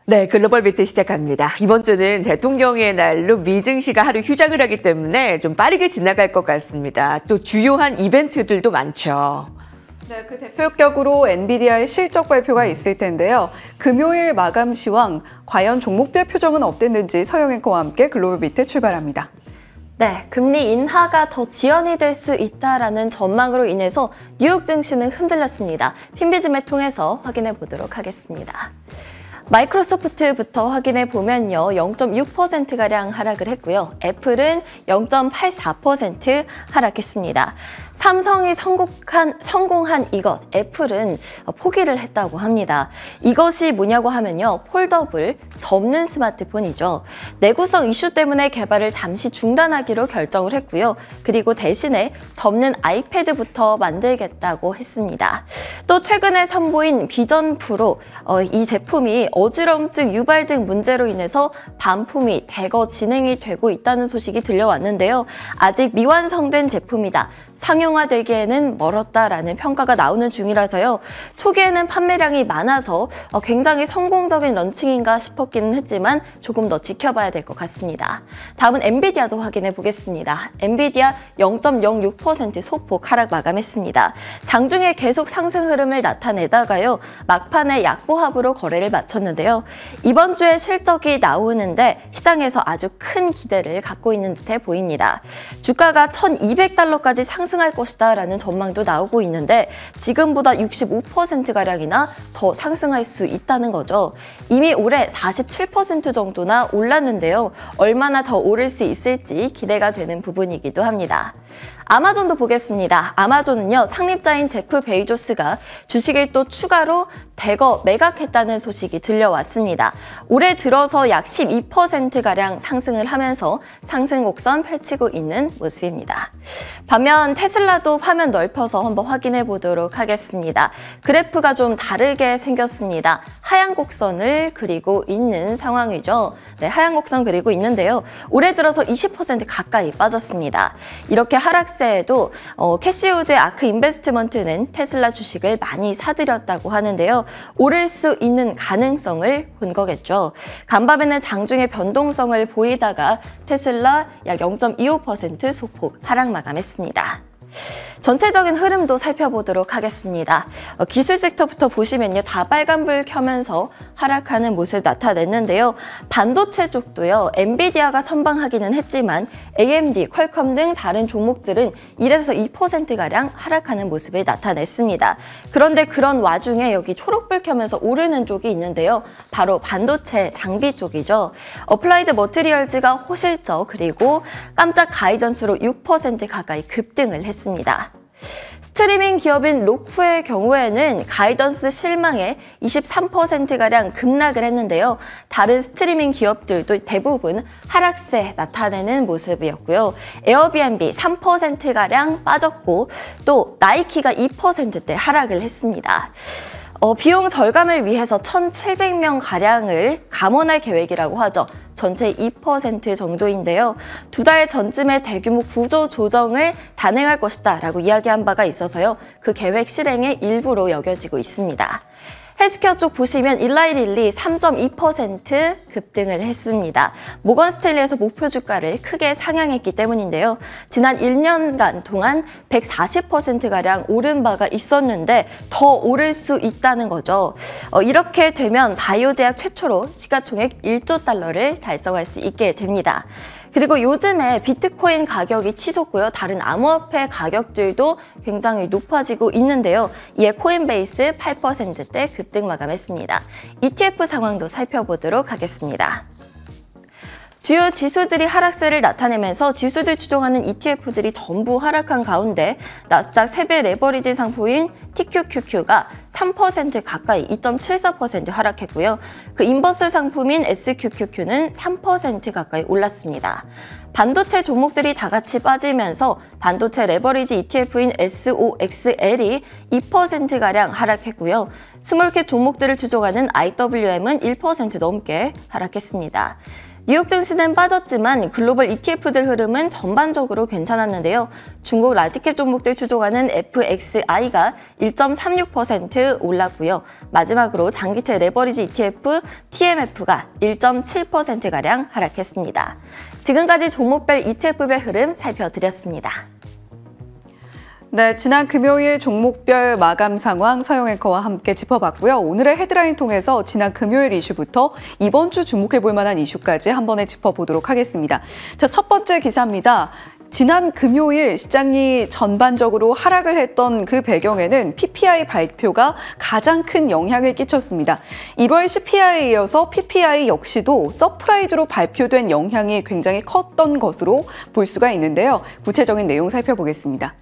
네, 글로벌 비트 시작합니다. 이번 주는 대통령의 날로 미증시가 하루 휴장을 하기 때문에 좀 빠르게 지나갈 것 같습니다. 또 주요한 이벤트들도 많죠. 네, 그 대표격으로 엔비디아의 실적 발표가 있을 텐데요. 금요일 마감 시황, 과연 종목별 표정은 어땠는지 서영 앵커와 함께 글로벌 비트 출발합니다. 네, 금리 인하가 더 지연이 될 수 있다라는 전망으로 인해서 뉴욕 증시는 흔들렸습니다. 핀비즘을 통해서 확인해 보도록 하겠습니다. 마이크로소프트부터 확인해 보면요. 0.6%가량 하락을 했고요. 애플은 0.84% 하락했습니다. 삼성이 성공한 이것, 애플은 포기를 했다고 합니다. 이것이 뭐냐고 하면요. 폴더블, 접는 스마트폰이죠. 내구성 이슈 때문에 개발을 잠시 중단하기로 결정을 했고요. 그리고 대신에 접는 아이패드부터 만들겠다고 했습니다. 또 최근에 선보인 비전 프로, 이 제품이 어지러움증 유발 등 문제로 인해서 반품이 대거 진행이 되고 있다는 소식이 들려왔는데요. 아직 미완성된 제품이다. 상용화되기에는 멀었다라는 평가가 나오는 중이라서요. 초기에는 판매량이 많아서 굉장히 성공적인 런칭인가 싶었기는 했지만 조금 더 지켜봐야 될 것 같습니다. 다음은 엔비디아도 확인해 보겠습니다. 엔비디아 0.06% 소폭 하락 마감했습니다. 장중에 계속 상승 흐름을 나타내다가요. 막판에 약보합으로 거래를 마쳤는데요. 이번 주에 실적이 나오는데 시장에서 아주 큰 기대를 갖고 있는 듯해 보입니다. 주가가 1,200달러까지 상승할 것이다 라는 전망도 나오고 있는데 지금보다 65%가량이나 더 상승할 수 있다는 거죠. 이미 올해 47% 정도나 올랐는데요. 얼마나 더 오를 수 있을지 기대가 되는 부분이기도 합니다. 아마존도 보겠습니다. 아마존은요, 창립자인 제프 베이조스가 주식을 또 추가로 대거 매각했다는 소식이 들려왔습니다. 올해 들어서 약 12%가량 상승을 하면서 상승 곡선 펼치고 있는 모습입니다. 반면 테슬라도 화면 넓혀서 한번 확인해 보도록 하겠습니다. 그래프가 좀 다르게 생겼습니다. 하향 곡선을 그리고 있는 상황이죠. 네, 하향 곡선 그리고 있는데요. 올해 들어서 20% 가까이 빠졌습니다. 이렇게 하락세에도 캐시우드의 아크 인베스트먼트는 테슬라 주식을 많이 사들였다고 하는데요. 오를 수 있는 가능성을 본 거겠죠. 간밤에는 장중에 변동성을 보이다가 테슬라 약 0.25% 소폭 하락 마감했습니다. 전체적인 흐름도 살펴보도록 하겠습니다. 기술 섹터부터 보시면요. 다 빨간불 켜면서 하락하는 모습을 나타냈는데요. 반도체 쪽도요. 엔비디아가 선방하기는 했지만 AMD, 퀄컴 등 다른 종목들은 1에서 2%가량 하락하는 모습을 나타냈습니다. 그런데 그런 와중에 여기 초록불 켜면서 오르는 쪽이 있는데요. 바로 반도체 장비 쪽이죠. 어플라이드 머티리얼즈가 호실적 그리고 깜짝 가이던스로 6% 가까이 급등을 했습니다. 스트리밍 기업인 로쿠의 경우에는 가이던스 실망에 23%가량 급락을 했는데요. 다른 스트리밍 기업들도 대부분 하락세 나타내는 모습이었고요. 에어비앤비 3%가량 빠졌고 또 나이키가 2%대 하락을 했습니다. 비용 절감을 위해서 1,700명가량을 감원할 계획이라고 하죠. 전체 2% 정도인데요. 2달 전쯤에 대규모 구조 조정을 단행할 것이다 라고 이야기한 바가 있어서요. 그 계획 실행의 일부로 여겨지고 있습니다. 헬스케어 쪽 보시면 일라이릴리 3.2% 급등을 했습니다. 모건 스탠리에서 목표 주가를 크게 상향했기 때문인데요. 지난 1년간 동안 140%가량 오른 바가 있었는데 더 오를 수 있다는 거죠. 이렇게 되면 바이오 제약 최초로 시가총액 1조 달러를 달성할 수 있게 됩니다. 그리고 요즘에 비트코인 가격이 치솟고요. 다른 암호화폐 가격들도 굉장히 높아지고 있는데요. 이에 코인베이스 8%대 급등 마감했습니다. ETF 상황도 살펴보도록 하겠습니다. 주요 지수들이 하락세를 나타내면서 지수들 추종하는 ETF들이 전부 하락한 가운데 나스닥 3배 레버리지 상품인 TQQQ가 3% 가까이 2.74% 하락했고요. 그 인버스 상품인 SQQQ는 3% 가까이 올랐습니다. 반도체 종목들이 다 같이 빠지면서 반도체 레버리지 ETF인 SOXL이 2%가량 하락했고요. 스몰캡 종목들을 추종하는 IWM은 1% 넘게 하락했습니다. 뉴욕 증시는 빠졌지만 글로벌 ETF들 흐름은 전반적으로 괜찮았는데요. 중국 라지캡 종목들 추종하는 FXI가 1.36% 올랐고요. 마지막으로 장기채 레버리지 ETF TMF가 1.7%가량 하락했습니다. 지금까지 종목별 ETF별 흐름 살펴드렸습니다. 네, 지난 금요일 종목별 마감 상황 서영 앵커와 함께 짚어봤고요. 오늘의 헤드라인 통해서 지난 금요일 이슈부터 이번 주 주목해볼 만한 이슈까지 한 번에 짚어보도록 하겠습니다. 자, 첫 번째 기사입니다. 지난 금요일 시장이 전반적으로 하락을 했던 그 배경에는 PPI 발표가 가장 큰 영향을 끼쳤습니다. 1월 CPI에 이어서 PPI 역시도 서프라이즈로 발표된 영향이 굉장히 컸던 것으로 볼 수가 있는데요. 구체적인 내용 살펴보겠습니다.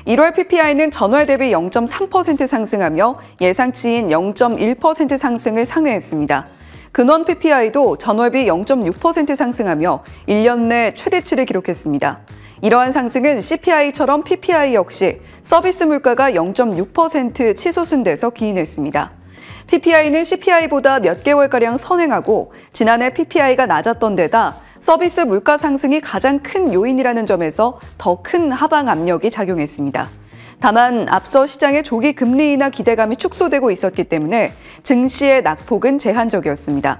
1월 PPI는 전월 대비 0.3% 상승하며 예상치인 0.1% 상승을 상회했습니다. 근원 PPI도 전월비 0.6% 상승하며 1년 내 최대치를 기록했습니다. 이러한 상승은 CPI처럼 PPI 역시 서비스 물가가 0.6% 치솟은 데서 기인했습니다. PPI는 CPI보다 몇 개월가량 선행하고 지난해 PPI가 낮았던 데다 서비스 물가 상승이 가장 큰 요인이라는 점에서 더 큰 하방 압력이 작용했습니다. 다만 앞서 시장의 조기 금리 인하 기대감이 축소되고 있었기 때문에 증시의 낙폭은 제한적이었습니다.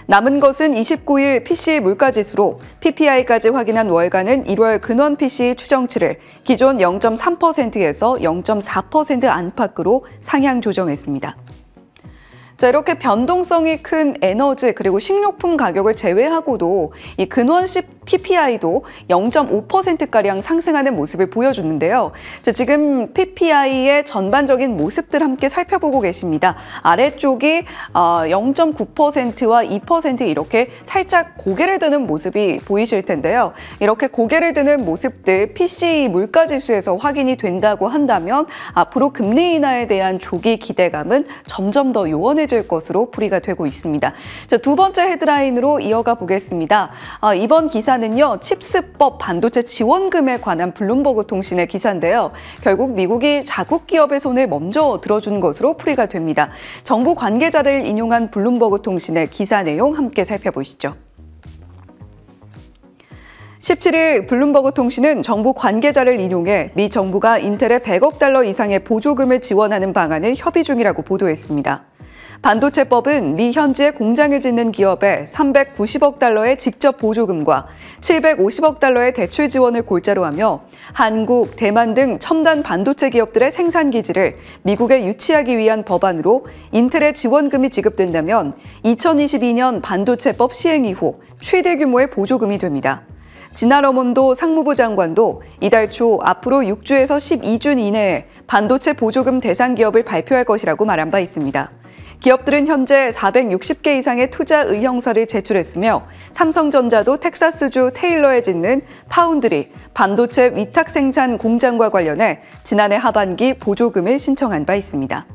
남은 것은 29일 PCE 물가지수로 PPI까지 확인한 월간은 1월 근원 PCE 추정치를 기존 0.3%에서 0.4% 안팎으로 상향 조정했습니다. 자, 이렇게 변동성이 큰 에너지 그리고 식료품 가격을 제외하고도 이 근원 PPI도 0.5%가량 상승하는 모습을 보여줬는데요. 자, 지금 PPI의 전반적인 모습들 함께 살펴보고 계십니다. 아래쪽이 0.9%와 2% 이렇게 살짝 고개를 드는 모습이 보이실 텐데요. 이렇게 고개를 드는 모습들 PCE 물가지수에서 확인이 된다고 한다면 앞으로 금리 인하에 대한 조기 기대감은 점점 더 요원해질 것으로 풀이가 되고 있습니다. 자, 두 번째 헤드라인으로 이어가 보겠습니다. 이번 기사는요, 칩스법 반도체 지원금에 관한 블룸버그 통신의 기사인데요. 결국 미국이 자국 기업의 손을 먼저 들어준 것으로 풀이가 됩니다. 정부 관계자를 인용한 블룸버그 통신의 기사 내용 함께 살펴보시죠. 17일 블룸버그 통신은 정부 관계자를 인용해 미 정부가 인텔에 100억 달러 이상의 보조금을 지원하는 방안을 협의 중이라고 보도했습니다. 반도체법은 미 현지에 공장을 짓는 기업에 390억 달러의 직접 보조금과 750억 달러의 대출 지원을 골자로 하며 한국, 대만 등 첨단 반도체 기업들의 생산 기지를 미국에 유치하기 위한 법안으로 인텔의 지원금이 지급된다면 2022년 반도체법 시행 이후 최대 규모의 보조금이 됩니다. 진나 러몬도 상무부 장관도 이달 초 앞으로 6주에서 12주 이내에 반도체 보조금 대상 기업을 발표할 것이라고 말한 바 있습니다. 기업들은 현재 460개 이상의 투자 의형서를 제출했으며 삼성전자도 텍사스주 테일러에 짓는 파운드리 반도체 위탁 생산 공장과 관련해 지난해 하반기 보조금을 신청한 바 있습니다.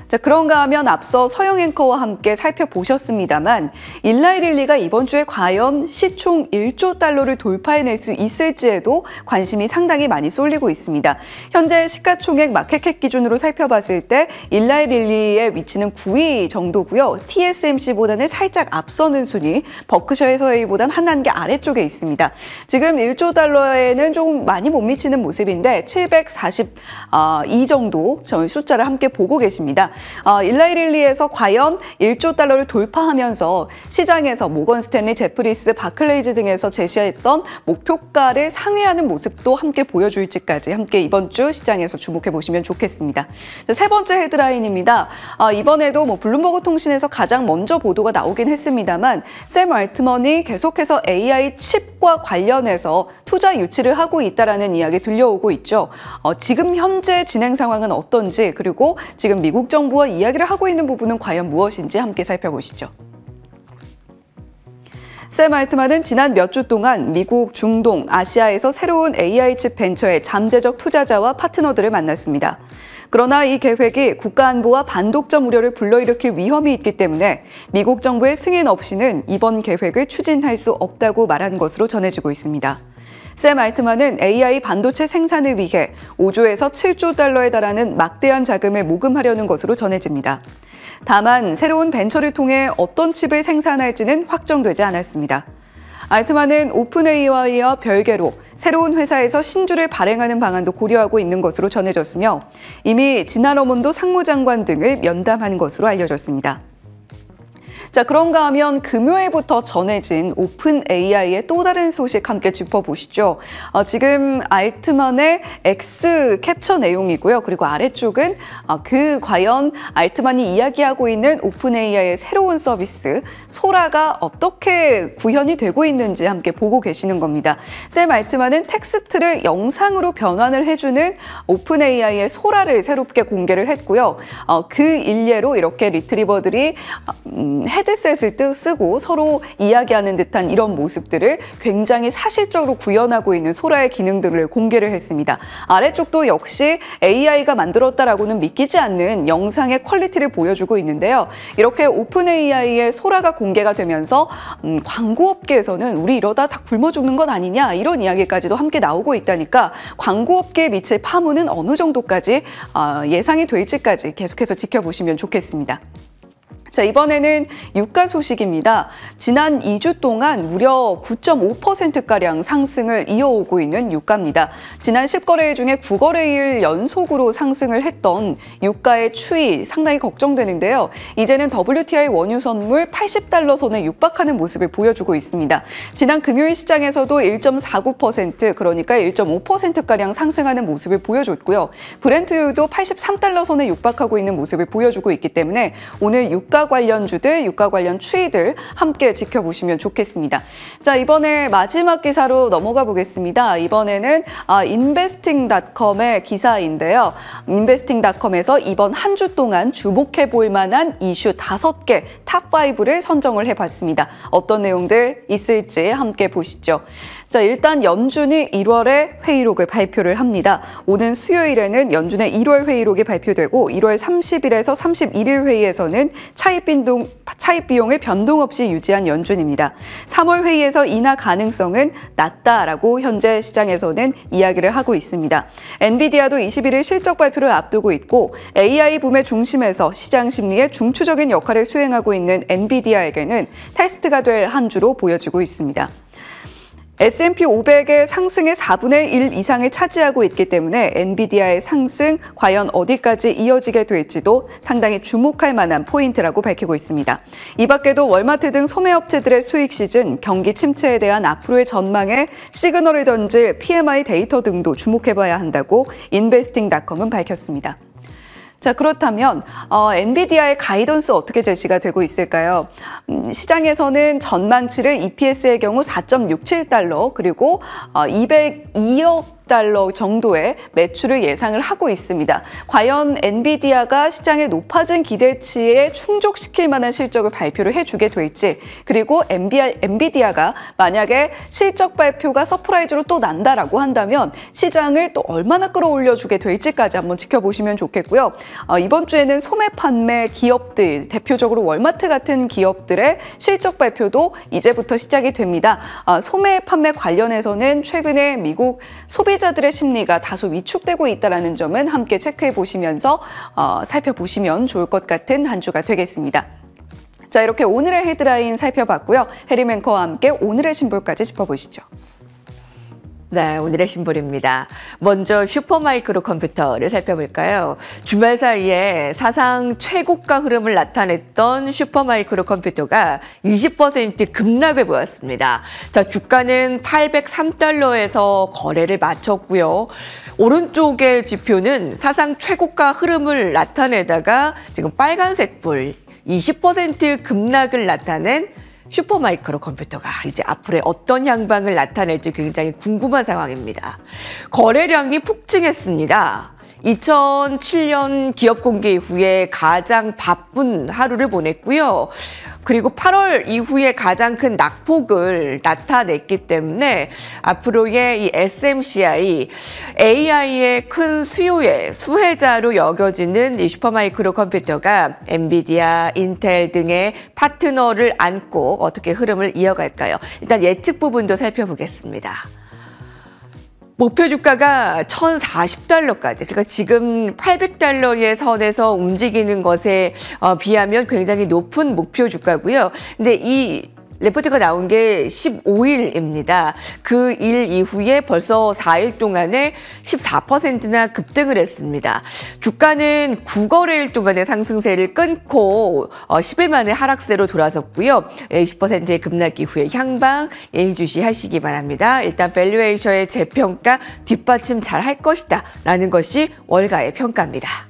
자, 그런가 하면 앞서 서영 앵커와 함께 살펴보셨습니다만 일라이 릴리가 이번 주에 과연 시총 1조 달러를 돌파해낼 수 있을지에도 관심이 상당히 많이 쏠리고 있습니다. 현재 시가총액 마켓캡 기준으로 살펴봤을 때 일라이 릴리의 위치는 9위 정도고요. TSMC보다는 살짝 앞서는 순위, 버크셔 해서웨이보단 한 단계 아래쪽에 있습니다. 지금 1조 달러에는 좀 많이 못 미치는 모습인데 742 정도 저희 숫자를 함께 보고 계십니다. 일라이 릴리에서 과연 1조 달러를 돌파하면서 시장에서 모건 스탠리, 제프리스, 바클레이즈 등에서 제시했던 목표가를 상회하는 모습도 함께 보여줄지까지 함께 이번 주 시장에서 주목해 보시면 좋겠습니다. 세 번째 헤드라인입니다. 이번에도 블룸버그 통신에서 가장 먼저 보도가 나오긴 했습니다만 샘 알트먼이 계속해서 AI 칩과 관련해서 투자 유치를 하고 있다라는 이야기 들려오고 있죠. 지금 현재 진행 상황은 어떤지 그리고 지금 미국 정부와 이야기를 하고 있는 부분은 과연 무엇인지 함께 살펴보시죠. 샘 알트만은 지난 몇 주 동안 미국, 중동, 아시아에서 새로운 AI 칩 벤처의 잠재적 투자자와 파트너들을 만났습니다. 그러나 이 계획이 국가안보와 반독점 우려를 불러일으킬 위험이 있기 때문에 미국 정부의 승인 없이는 이번 계획을 추진할 수 없다고 말한 것으로 전해지고 있습니다. 샘 알트만은 AI 반도체 생산을 위해 5조에서 7조 달러에 달하는 막대한 자금을 모금하려는 것으로 전해집니다. 다만 새로운 벤처를 통해 어떤 칩을 생산할지는 확정되지 않았습니다. 알트만은 오픈AI와 별개로 새로운 회사에서 신주를 발행하는 방안도 고려하고 있는 것으로 전해졌으며 이미 지난 어몬도 상무장관 등을 면담한 것으로 알려졌습니다. 자, 그런가 하면 금요일부터 전해진 오픈AI의 또 다른 소식 함께 짚어보시죠. 지금 알트만의 X 캡처 내용이고요. 그리고 아래쪽은 과연 알트만이 이야기하고 있는 오픈AI의 새로운 서비스 소라가 어떻게 구현이 되고 있는지 함께 보고 계시는 겁니다. 샘 알트만은 텍스트를 영상으로 변환을 해주는 오픈AI의 소라를 새롭게 공개를 했고요. 그 일례로 이렇게 리트리버들이 헤드셋을 쓰고 서로 이야기하는 듯한 이런 모습들을 굉장히 사실적으로 구현하고 있는 소라의 기능들을 공개를 했습니다. 아래쪽도 역시 AI가 만들었다라고는 믿기지 않는 영상의 퀄리티를 보여주고 있는데요. 이렇게 오픈AI의 소라가 공개가 되면서 광고업계에서는 우리 이러다 다 굶어 죽는 건 아니냐 이런 이야기까지도 함께 나오고 있다니까 광고업계에 미칠 파문은 어느 정도까지 예상이 될지까지 계속해서 지켜보시면 좋겠습니다. 자, 이번에는 유가 소식입니다. 지난 2주 동안 무려 9.5%가량 상승을 이어오고 있는 유가입니다. 지난 10거래일 중에 9거래일 연속으로 상승을 했던 유가의 추이 상당히 걱정되는데요. 이제는 WTI 원유 선물 80달러 선에 육박하는 모습을 보여주고 있습니다. 지난 금요일 시장에서도 1.49% 그러니까 1.5%가량 상승하는 모습을 보여줬고요. 브렌트유도 83달러 선에 육박하고 있는 모습을 보여주고 있기 때문에 오늘 유가 관련주들, 유가 관련 추이들 함께 지켜보시면 좋겠습니다. 자, 이번에 마지막 기사로 넘어가 보겠습니다. 이번에는 investing.com의 기사인데요. investing.com에서 이번 한 주 동안 주목해 볼 만한 이슈 5개 탑5를 선정을 해봤습니다. 어떤 내용들 있을지 함께 보시죠. 자, 일단 연준이 1월에 회의록을 발표를 합니다. 오는 수요일에는 연준의 1월 회의록이 발표되고 1월 30일에서 31일 회의에서는 차입 비용을 변동 없이 유지한 연준입니다. 3월 회의에서 인하 가능성은 낮다라고 현재 시장에서는 이야기를 하고 있습니다. 엔비디아도 21일 실적 발표를 앞두고 있고 AI 붐의 중심에서 시장 심리에 중추적인 역할을 수행하고 있는 엔비디아에게는 테스트가 될 한 주로 보여지고 있습니다. S&P 500의 상승의 4분의 1 이상을 차지하고 있기 때문에 엔비디아의 상승 과연 어디까지 이어지게 될지도 상당히 주목할 만한 포인트라고 밝히고 있습니다. 이 밖에도 월마트 등 소매업체들의 수익 시즌, 경기 침체에 대한 앞으로의 전망에 시그널을 던질 PMI 데이터 등도 주목해봐야 한다고 인베스팅닷컴은 밝혔습니다. 자, 그렇다면 엔비디아의 가이던스 어떻게 제시가 되고 있을까요? 시장에서는 전망치를 EPS의 경우 4.67달러 그리고 202억 달러 정도의 매출을 예상을 하고 있습니다. 과연 엔비디아가 시장의 높아진 기대치에 충족시킬 만한 실적을 발표를 해주게 될지 그리고 엔비디아가 만약에 실적 발표가 서프라이즈로 또 난다라고 한다면 시장을 또 얼마나 끌어올려주게 될지까지 한번 지켜보시면 좋겠고요. 이번 주에는 소매 판매 기업들, 대표적으로 월마트 같은 기업들의 실적 발표도 이제부터 시작이 됩니다. 소매 판매 관련해서는 최근에 미국 소비자들의 심리가 다소 위축되고 있다는 점은 함께 체크해 보시면서 살펴보시면 좋을 것 같은 한 주가 되겠습니다. 자, 이렇게 오늘의 헤드라인 살펴봤고요. 해리 앵커와 함께 오늘의 신볼까지 짚어보시죠. 네, 오늘의 신볼입니다. 먼저 슈퍼마이크로 컴퓨터를 살펴볼까요? 주말 사이에 사상 최고가 흐름을 나타냈던 슈퍼마이크로 컴퓨터가 20% 급락을 보였습니다. 자, 주가는 803달러에서 거래를 마쳤고요. 오른쪽의 지표는 사상 최고가 흐름을 나타내다가 지금 빨간색 불 20% 급락을 나타낸 슈퍼마이크로 컴퓨터가 이제 앞으로 어떤 향방을 나타낼지 굉장히 궁금한 상황입니다. 거래량이 폭증했습니다. 2007년 기업 공개 이후에 가장 바쁜 하루를 보냈고요. 그리고 8월 이후에 가장 큰 낙폭을 나타냈기 때문에 앞으로의 이 SMCI, AI의 큰 수요의 수혜자로 여겨지는 이 슈퍼마이크로 컴퓨터가 엔비디아, 인텔 등의 파트너를 안고 어떻게 흐름을 이어갈까요? 일단 예측 부분도 살펴보겠습니다. 목표 주가가 1,040달러까지, 그러니까 지금 800달러의 선에서 움직이는 것에 비하면 굉장히 높은 목표 주가고요. 근데 이 레포트가 나온 게 15일입니다. 그 일 이후에 벌써 4일 동안에 14%나 급등을 했습니다. 주가는 9거래일 동안의 상승세를 끊고 10일 만에 하락세로 돌아섰고요. 20%의 급락 이후에 향방 예의주시하시기 바랍니다. 일단 밸류에이션의 재평가 뒷받침 잘 할 것이다 라는 것이 월가의 평가입니다.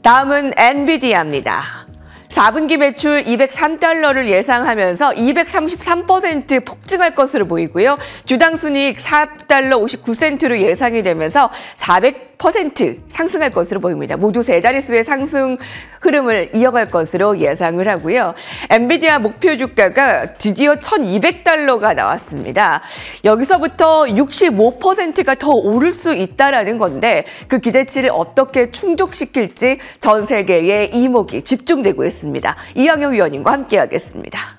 다음은 엔비디아입니다. 4분기 매출 203달러를 예상하면서 233% 폭증할 것으로 보이고요. 주당 순이익 4달러 59센트로 예상이 되면서 400% 상승할 것으로 보입니다. 모두 세 자릿수의 상승 흐름을 이어갈 것으로 예상을 하고요. 엔비디아 목표 주가가 드디어 1,200달러가 나왔습니다. 여기서부터 65%가 더 오를 수 있다라는 건데 그 기대치를 어떻게 충족시킬지 전 세계의 이목이 집중되고 있습니다. 이영혁 위원님과 함께하겠습니다.